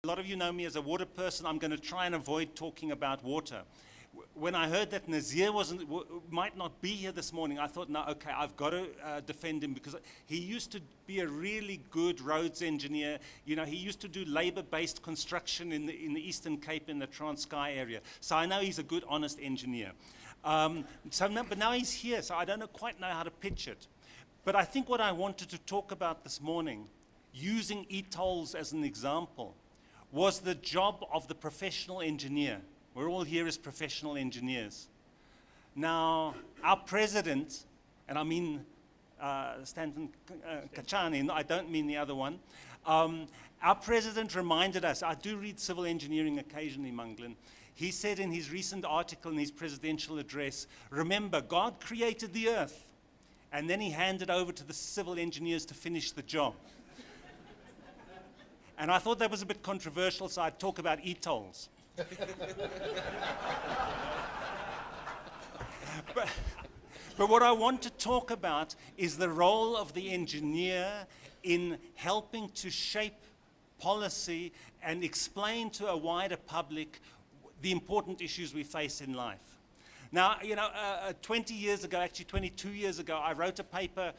A lot of you know me as a water person. I'm going to try and avoid talking about water. When I heard that Nazir might not be here this morning, I thought, no, okay, I've got to defend him, because he used to be a really good roads engineer. You know, he used to do labor-based construction in the Eastern Cape, in the Transkei area. So I know he's a good, honest engineer. But now he's here, so I don't quite know how to pitch it. But I think what I wanted to talk about this morning, using e-tolls as an example, was the job of the professional engineer. We're all here as professional engineers. Now, our president, and I mean Stanton Kachani, I don't mean the other one, our president reminded us, I do read civil engineering occasionally, Munglin. He said in his recent article in his presidential address, remember, God created the earth, and then he handed over to the civil engineers to finish the job. And I thought that was a bit controversial, so I'd talk about e-tolls. But what I want to talk about is the role of the engineer in helping to shape policy and explain to a wider public the important issues we face in life. Now, you know, 20 years ago, actually 22 years ago, I wrote a paper.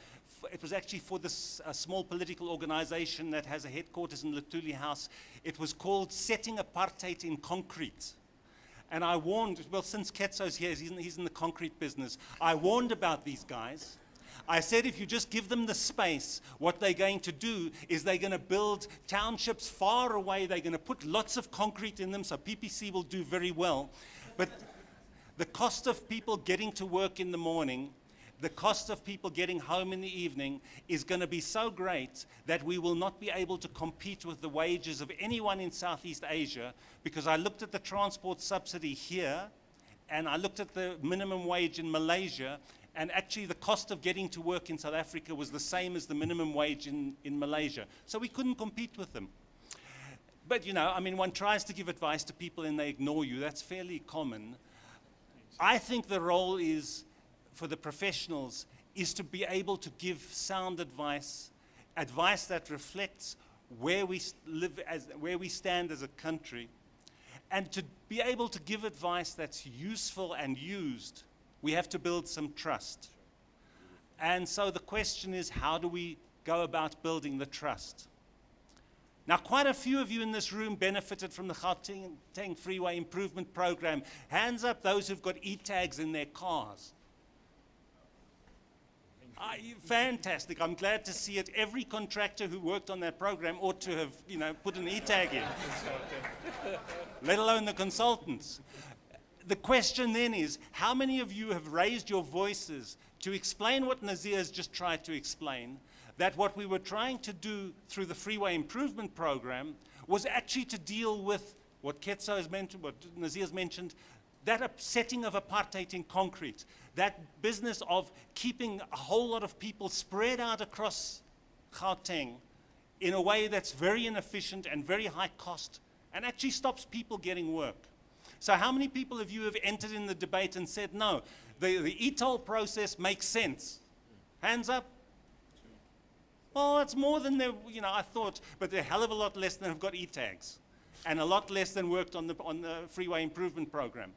It was actually for this small political organization that has a headquarters in Lutuli House. It was called Setting Apartheid in Concrete. And I warned, well, since Ketso's here, he's in the concrete business, I warned about these guys. I said, if you just give them the space, what they're going to do is they're going to build townships far away. They're going to put lots of concrete in them, so PPC will do very well. But the cost of people getting to work in the morning, the cost of people getting home in the evening is going to be so great that we will not be able to compete with the wages of anyone in Southeast Asia, because I looked at the transport subsidy here, and I looked at the minimum wage in Malaysia, and actually the cost of getting to work in South Africa was the same as the minimum wage in Malaysia. So we couldn't compete with them. But, you know, I mean, one tries to give advice to people and they ignore you. That's fairly common. I think the role is, for the professionals, is to be able to give sound advice, advice that reflects where we live, where we stand as a country, and to be able to give advice that's useful and used, we have to build some trust. And so the question is, how do we go about building the trust? Now, quite a few of you in this room benefited from the Gauteng Freeway Improvement Program. Hands up those who've got e-tags in their cars. Fantastic. I'm glad to see it. Every contractor who worked on that program ought to have, you know, put an e-tag in, let alone the consultants. The question then is, how many of you have raised your voices to explain what Nazir has just tried to explain, that what we were trying to do through the Freeway Improvement Program was actually to deal with what Ketso has mentioned, what Nazir has mentioned, that setting of apartheid in concrete, that business of keeping a whole lot of people spread out across Gauteng in a way that's very inefficient and very high cost, and actually stops people getting work. So how many people of you have entered in the debate and said, no, the e-toll process makes sense? Hands up. Well, it's more than I thought, but they're a hell of a lot less than have got e-tags, and a lot less than worked on the Freeway Improvement Program.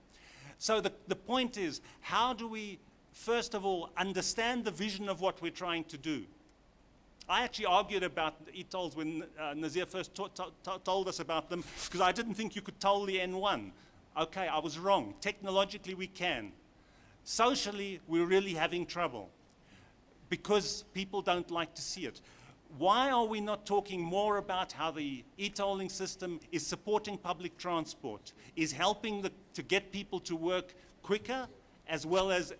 So the point is, how do we, first of all, understand the vision of what we're trying to do? I actually argued about e-tolls when Nazir first told us about them, because I didn't think you could toll the N1. Okay, I was wrong. Technologically, we can. Socially, we're really having trouble, because people don't like to see it. Why are we not talking more about how the e-tolling system is supporting public transport, is helping to get people to work quicker, as well as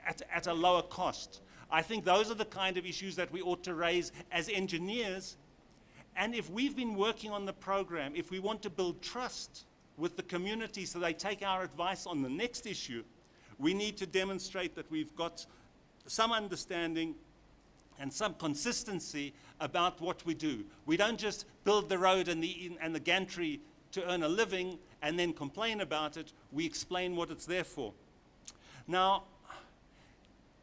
at a lower cost? I think those are the kind of issues that we ought to raise as engineers. And if we've been working on the program, if we want to build trust with the community so they take our advice on the next issue, we need to demonstrate that we've got some understanding and some consistency about what we do. We don't just build the road and the gantry to earn a living and then complain about it. We explain what it's there for. Now,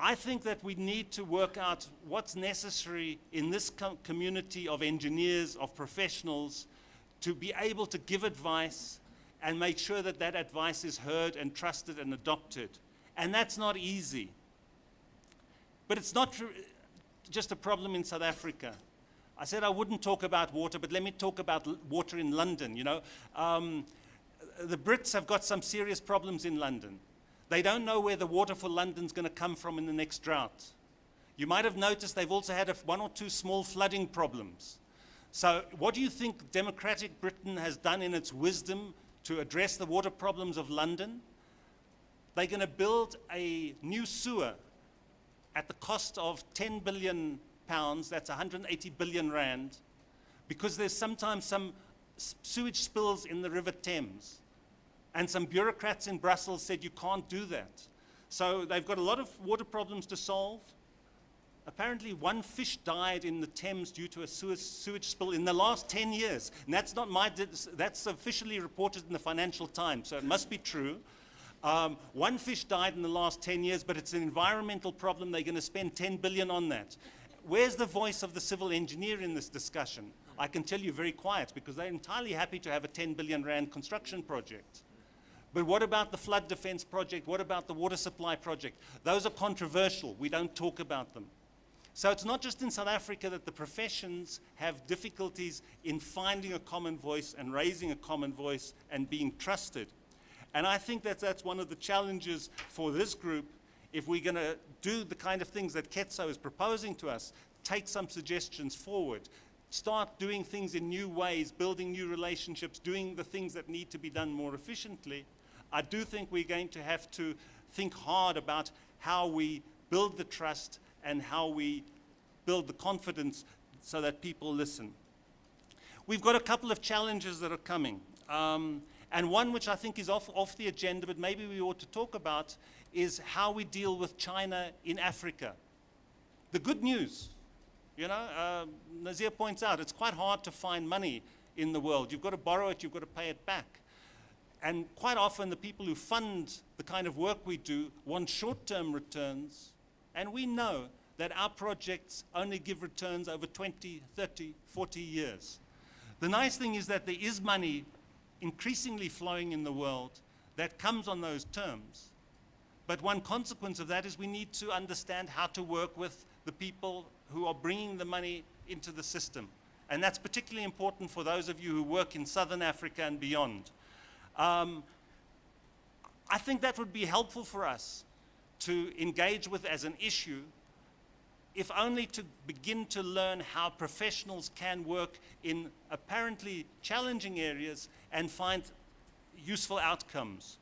I think that we need to work out what's necessary in this community of engineers, of professionals, to be able to give advice and make sure that that advice is heard and trusted and adopted. And that's not easy. But it's not just a problem in South Africa. I said I wouldn't talk about water, but let me talk about water in London. You know, the Brits have got some serious problems in London. They don't know where the water for London's going to come from in the next drought. You might have noticed they've also had one or two small flooding problems. So what do you think democratic Britain has done in its wisdom to address the water problems of London? They're going to build a new sewer at the cost of 10 billion pounds, that's 180 billion rand, because there's sometimes some sewage spills in the River Thames. And some bureaucrats in Brussels said you can't do that. So they've got a lot of water problems to solve. Apparently one fish died in the Thames due to a sewage spill in the last 10 years. And that's not that's officially reported in the Financial Times, so it must be true. One fish died in the last 10 years, but it's an environmental problem. They're going to spend 10 billion on that. Where's the voice of the civil engineer in this discussion? I can tell you very quiet, because they're entirely happy to have a 10 billion rand construction project. But what about the flood defense project? What about the water supply project? Those are controversial. We don't talk about them. So it's not just in South Africa that the professions have difficulties in finding a common voice and raising a common voice and being trusted. And I think that that's one of the challenges for this group. If we're going to do the kind of things that Ketso is proposing to us, take some suggestions forward, start doing things in new ways, building new relationships, doing the things that need to be done more efficiently, I do think we're going to have to think hard about how we build the trust and how we build the confidence so that people listen. We've got a couple of challenges that are coming. And one which I think is off the agenda, but maybe we ought to talk about, is how we deal with China in Africa. The good news, you know, Nazir points out, it's quite hard to find money in the world. You've got to borrow it, you've got to pay it back. And quite often the people who fund the kind of work we do want short-term returns, and we know that our projects only give returns over 20, 30, 40 years. The nice thing is that there is money increasingly flowing in the world that comes on those terms. But one consequence of that is we need to understand how to work with the people who are bringing the money into the system. And that's particularly important for those of you who work in Southern Africa and beyond. I think that would be helpful for us to engage with as an issue, if only to begin to learn how professionals can work in apparently challenging areas and find useful outcomes.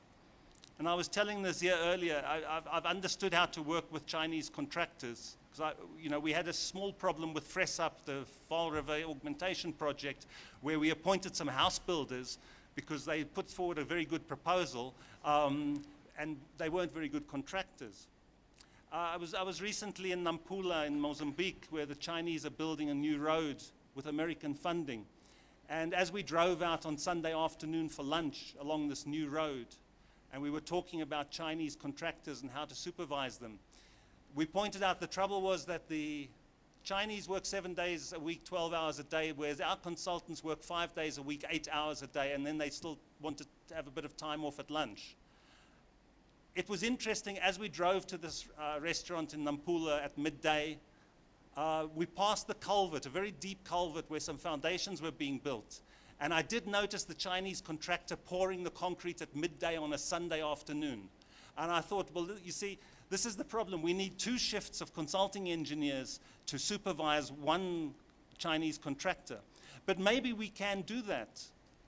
And I was telling Nazir earlier, I've understood how to work with Chinese contractors. Because we had a small problem with Fressup, the Vaal River augmentation project, where we appointed some house builders because they put forward a very good proposal, and they weren't very good contractors. I was recently in Nampula in Mozambique, where the Chinese are building a new road with American funding. And as we drove out on Sunday afternoon for lunch along this new road, and we were talking about Chinese contractors and how to supervise them, we pointed out the trouble was that the Chinese work 7 days a week, 12 hours a day, whereas our consultants work 5 days a week, 8 hours a day, and then they still wanted to have a bit of time off at lunch. It was interesting, as we drove to this restaurant in Nampula at midday, we passed the culvert, a very deep culvert where some foundations were being built. And I did notice the Chinese contractor pouring the concrete at midday on a Sunday afternoon. And I thought, well, you see, this is the problem. We need 2 shifts of consulting engineers to supervise one Chinese contractor. But maybe we can do that.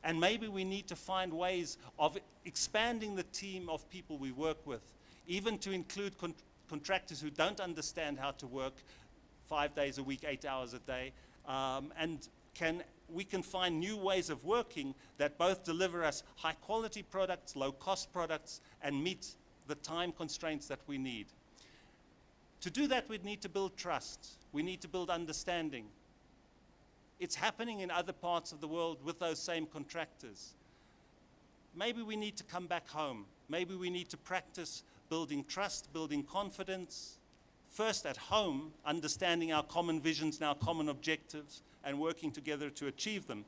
And maybe we need to find ways of expanding the team of people we work with, even to include contractors who don't understand how to work 5 days a week, 8 hours a day. And we can find new ways of working that both deliver us high quality products, low cost products, and meet the time constraints that we need. To do that, we need to build trust. We need to build understanding. It's happening in other parts of the world with those same contractors. Maybe we need to come back home. Maybe we need to practice building trust, building confidence, first at home, understanding our common visions and our common objectives, and working together to achieve them.